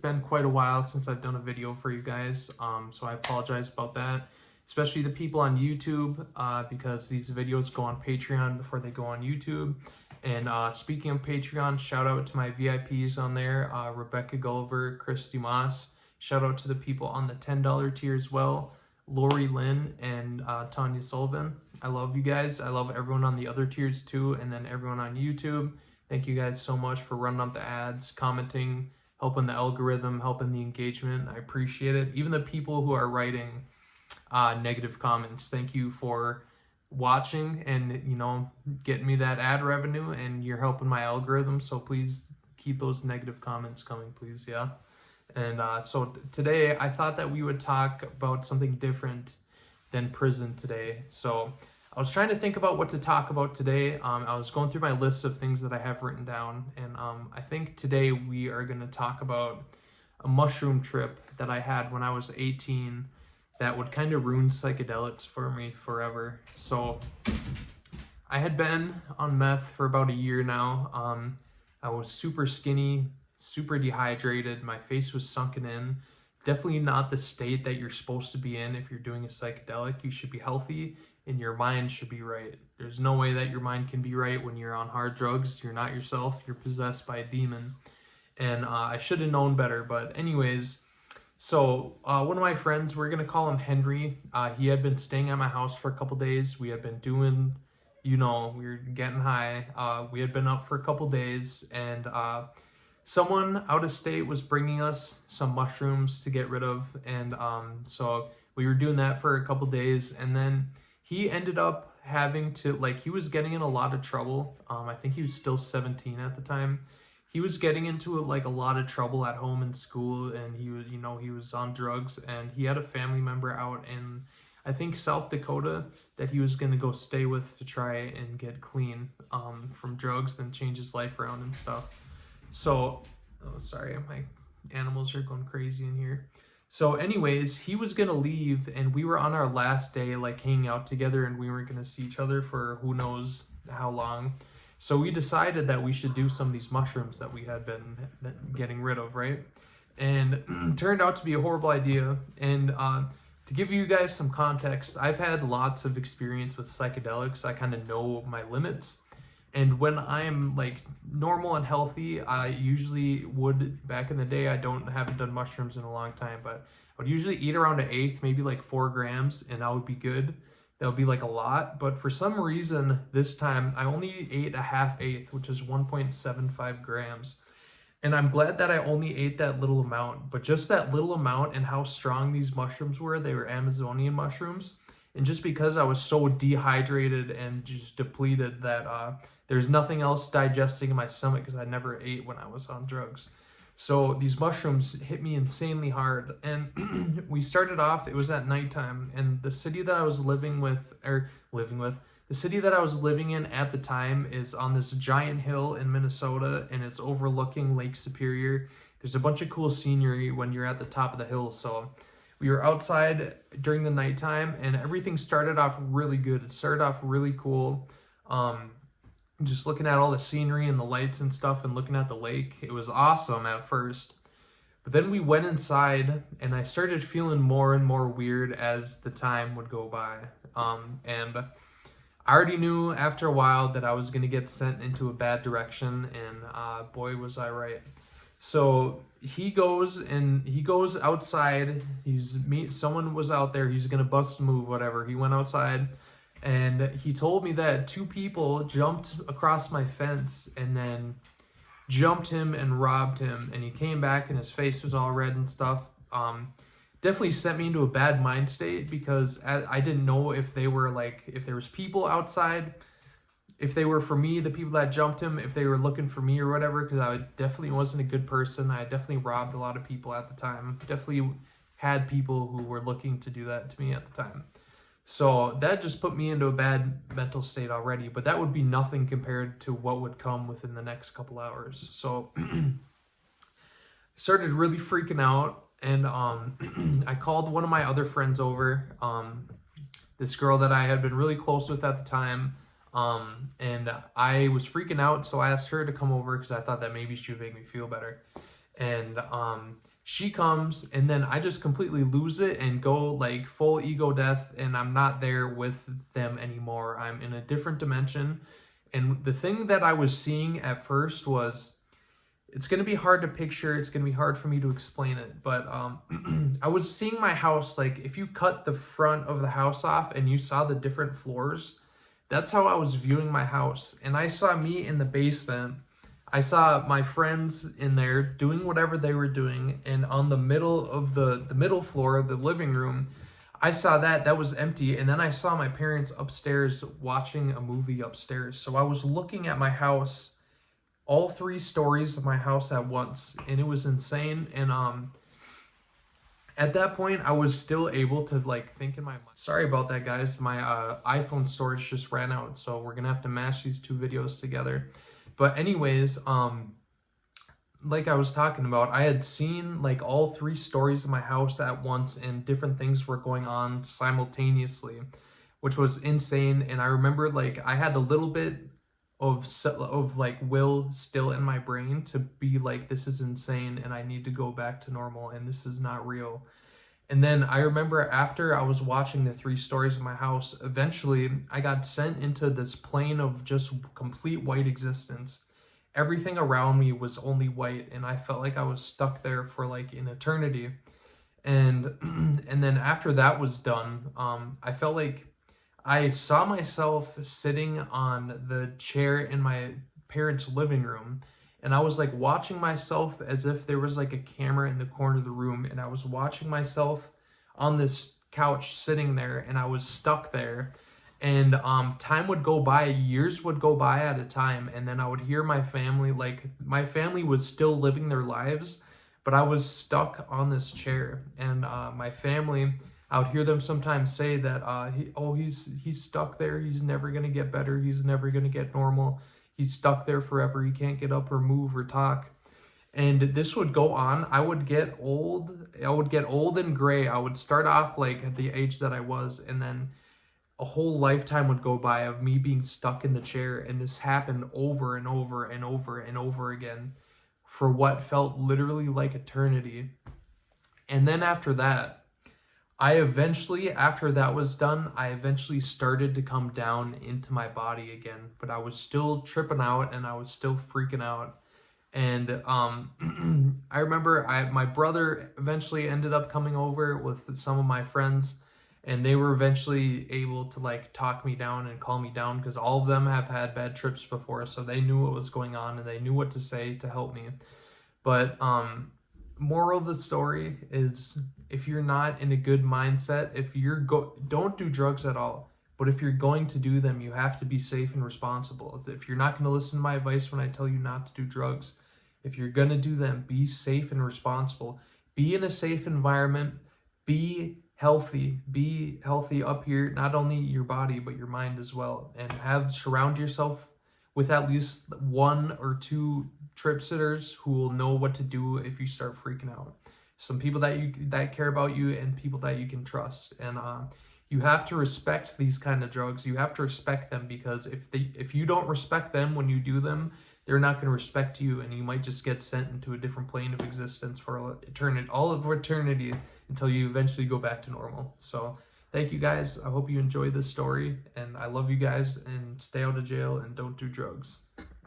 been quite a while since I've done a video for you guys, so I apologize about that, especially the people on YouTube, because these videos go on Patreon before they go on YouTube. And speaking of Patreon, shout out to my VIPs on there, Rebecca Gulliver, Christy Moss. Shout out to the people on the $10 tier as well, Lori Lynn and Tanya Sullivan. I love you guys. I love everyone on the other tiers too, and then everyone on YouTube. Thank you guys so much for running up the ads, commenting, helping the algorithm, helping the engagement. I appreciate it. Even the people who are writing negative comments, thank you for watching and, you know, getting me that ad revenue, and you're helping my algorithm. So please keep those negative comments coming, please. Yeah. And so today I thought that we would talk about something different than prison today. So I was trying to think about what to talk about today. I was going through my list of things that I have written down, and I think today we are going to talk about a mushroom trip that I had when I was 18 that would kind of ruin psychedelics for me forever. So I had been on meth for about a year now. I was super skinny, super dehydrated. My face was sunken in. Definitely not the state that you're supposed to be in if you're doing a psychedelic. You should be healthy and your mind should be right. There's no way that your mind can be right when you're on hard drugs. You're not yourself. You're possessed by a demon. And I should have known better. But anyways, so one of my friends, we're going to call him Henry. He had been staying at my house for a couple days. We had been doing, you know, we were getting high. We had been up for a couple days, and someone out of state was bringing us some mushrooms to get rid of. And so we were doing that for a couple days, and then he ended up having to, like, he was getting in a lot of trouble. I think he was still 17 at the time. He was getting into like a lot of trouble at home and school, and he was, you know, he was on drugs, and he had a family member out in, I think, South Dakota that he was going to go stay with to try and get clean from drugs and change his life around and stuff. So, oh, sorry, my animals are going crazy in here. So anyways, he was going to leave, and we were on our last day, like, hanging out together, and we weren't going to see each other for who knows how long. So we decided that we should do some of these mushrooms that we had been getting rid of, right? And turned out to be a horrible idea. And to give you guys some context, I've had lots of experience with psychedelics. I kind of know my limits. And when I'm like normal and healthy, I usually would, back in the day, haven't done mushrooms in a long time, but I would usually eat around an eighth, maybe like 4 grams, and I would be good. That would be like a lot, but for some reason this time I only ate a half eighth, which is 1.75 grams. And I'm glad that I only ate that little amount, but just that little amount and how strong these mushrooms were, they were Amazonian mushrooms. And just because I was so dehydrated and just depleted that there's nothing else digesting in my stomach, because I never ate when I was on drugs. So these mushrooms hit me insanely hard, and we started off, it was at nighttime, and the city that I was the city that I was living in at the time is on this giant hill in Minnesota, and it's overlooking Lake Superior. There's a bunch of cool scenery when you're at the top of the hill. So we were outside during the nighttime, and everything started off really good. It started off really cool. Just looking at all the scenery and the lights and stuff and looking at the lake. It was awesome at first. But then we went inside, and I started feeling more and more weird as the time would go by. And I already knew after a while that I was going to get sent into a bad direction, and boy, was I right. So he goes outside. Someone was out there. He's going to bust a move, whatever. He went outside. And he told me that 2 people jumped across my fence and then jumped him and robbed him. And he came back and his face was all red and stuff. Definitely sent me into a bad mind state, because I didn't know if they were like, if there was people outside, if they were for me, the people that jumped him, if they were looking for me or whatever, because I definitely wasn't a good person. I definitely robbed a lot of people at the time. Definitely had people who were looking to do that to me at the time. So that just put me into a bad mental state already, but that would be nothing compared to what would come within the next couple hours. So started really freaking out, and I called one of my other friends over, this girl that I had been really close with at the time, and I was freaking out, so I asked her to come over because I thought that maybe she would make me feel better. And She comes, and then I just completely lose it and go like full ego death, and I'm not there with them anymore. I'm in a different dimension. And the thing that I was seeing at first was, it's going to be hard to picture, it's going to be hard for me to explain it, but I was seeing my house, like if you cut the front of the house off and you saw the different floors, that's how I was viewing my house. And I saw me in the basement, I saw my friends in there doing whatever they were doing, and on the middle of the middle floor, the living room, I saw that was empty, and then I saw my parents upstairs watching a movie upstairs. So I was looking at my house, all 3 stories of my house at once, and it was insane. And at that point I was still able to like think in my mind. Sorry about that, guys, my iPhone storage just ran out, so we're gonna have to mash these 2 videos together. But anyways, like I was talking about, I had seen like all 3 stories of my house at once, and different things were going on simultaneously, which was insane. And I remember like I had a little bit of like will still in my brain to be like, this is insane and I need to go back to normal and this is not real. And then I remember after I was watching the 3 stories of my house, eventually I got sent into this plane of just complete white existence. Everything around me was only white, and I felt like I was stuck there for like an eternity. And then after that was done, I felt like I saw myself sitting on the chair in my parents' living room, and I was like watching myself as if there was like a camera in the corner of the room, and I was watching myself on this couch sitting there, and I was stuck there. And time would go by, years would go by at a time, and then I would hear my family, like my family was still living their lives, but I was stuck on this chair. And my family, I would hear them sometimes say that, he's stuck there, he's never gonna get better, he's never gonna get normal, he's stuck there forever, he can't get up or move or talk. And this would go on. I would get old and gray. I would start off like at the age that I was, and then a whole lifetime would go by of me being stuck in the chair, and this happened over and over and over and over again for what felt literally like eternity. And then after that, after that was done, I eventually started to come down into my body again, but I was still tripping out and I was still freaking out. And I remember my brother eventually ended up coming over with some of my friends, and they were eventually able to like talk me down and calm me down, because all of them have had bad trips before, so they knew what was going on and they knew what to say to help me. But moral of the story is, if you're not in a good mindset, don't do drugs at all. But if you're going to do them, you have to be safe and responsible. If you're not going to listen to my advice when I tell you not to do drugs, if you're going to do them, be safe and responsible. Be in a safe environment. Be healthy up here, not only your body but your mind as well, and surround yourself with at least 1 or 2 trip sitters who will know what to do if you start freaking out. Some people that care about you, and people that you can trust. And you have to respect these kind of drugs. You have to respect them, because if you don't respect them when you do them, they're not going to respect you, and you might just get sent into a different plane of existence for all of eternity, until you eventually go back to normal. So thank you guys. I hope you enjoyed this story, and I love you guys, and stay out of jail and don't do drugs.